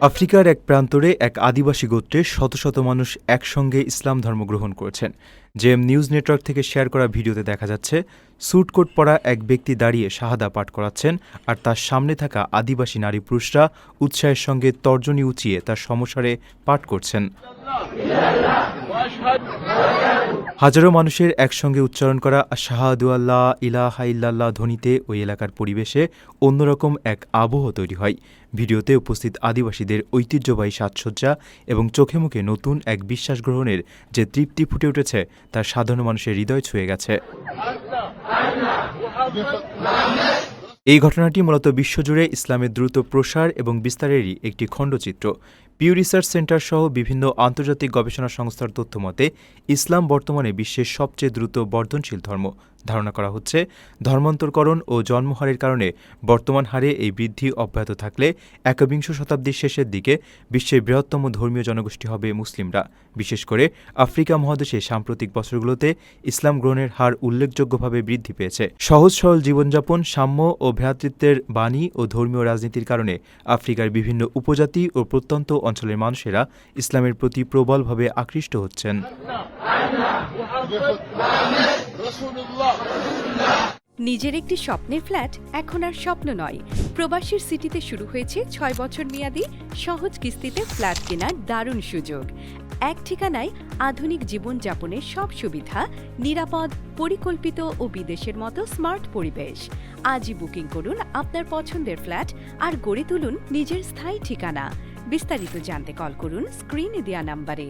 আফ্রিকার এক প্রান্তরে এক আদিবাসী গোত্রের শত শত মানুষ একসঙ্গে ইসলাম ধর্ম গ্রহণ করেছেন। জেএম নিউজ নেটওয়ার্ক থেকে শেয়ার করা ভিডিওতে দেখা যাচ্ছে স্যুটকোট পরা এক ব্যক্তি দাঁড়িয়ে শাহাদা পাঠ করাচ্ছেন, আর তার সামনে থাকা আদিবাসী নারী পুরুষরা উৎসাহের সঙ্গে তর্জনী উঁচিয়ে তার সমস্বরে পাঠ করছেন। হাজারো মানুষের একসঙ্গে উচ্চারণ করা আশহাদু আল্লা ইলাহা ইল্লাল্লাহ ধ্বনিতে ওই এলাকার পরিবেশে অন্যরকম এক আবহ তৈরি হয়। ভিডিওতে উপস্থিত আদিবাসীদের ঐতিহ্যবাহী সাজসজ্জা এবং চোখে মুখে নতুন এক বিশ্বাস গ্রহণের যে তৃপ্তি ফুটে উঠেছে তা সাধারণ মানুষের হৃদয় ছুঁয়ে গেছে। এই ঘটনাটি মূলত বিশ্বজুড়ে ইসলামের দ্রুত প্রসার এবং বিস্তারেরই একটি খণ্ডচিত্র। পিউ রিসার্চ সেন্টার সহ বিভিন্ন আন্তর্জাতিক গবেষণা সংস্থার তথ্য মতে ইসলাম বর্তমানে বিশ্বের সবচেয়ে দ্রুত বর্ধনশীল ধর্ম। ধারণা করা হচ্ছে ধর্মান্তরকরণ ও জন্মহারের কারণে বর্তমান হারে এই বৃদ্ধি অব্যাহত থাকলে একবিংশ শতাব্দীর শেষের দিকে বিশ্বের বৃহত্তম ধর্মীয় জনগোষ্ঠী হবে মুসলিমরা। বিশেষ করে আফ্রিকা মহাদেশে সাম্প্রতিক বছরগুলোতে ইসলাম গ্রহণের হার উল্লেখযোগ্যভাবে বৃদ্ধি পেয়েছে। সহজ সরল জীবনযাপন, সাম্য ও ভ্রাতৃত্বের বাণী ও ধর্মীয় রাজনীতির কারণে আফ্রিকার বিভিন্ন উপজাতি ও প্রত্যন্ত অঞ্চলের মানুষেরা ইসলামের প্রতি প্রবলভাবে আকৃষ্ট হচ্ছেন। নিজের একটি স্বপ্নের ফ্ল্যাট এখন আর স্বপ্ন নয়। প্রবাসীর সিটিতে শুরু হয়েছে ৬ বছর মেয়াদী সহজ কিস্তিতে ফ্ল্যাট কেনার দারুণ সুযোগ। এক ঠিকানায় আধুনিক জীবনযাপনের সব সুবিধা, নিরাপদ, পরিকল্পিত ও বিদেশের মতো স্মার্ট পরিবেশ। আজই বুকিং করুন আপনার পছন্দের ফ্ল্যাট আর গড়ে তুলুন নিজের স্থায়ী ঠিকানা। বিস্তারিত জানতে কল করুন স্ক্রিনে দেয়া নাম্বারে।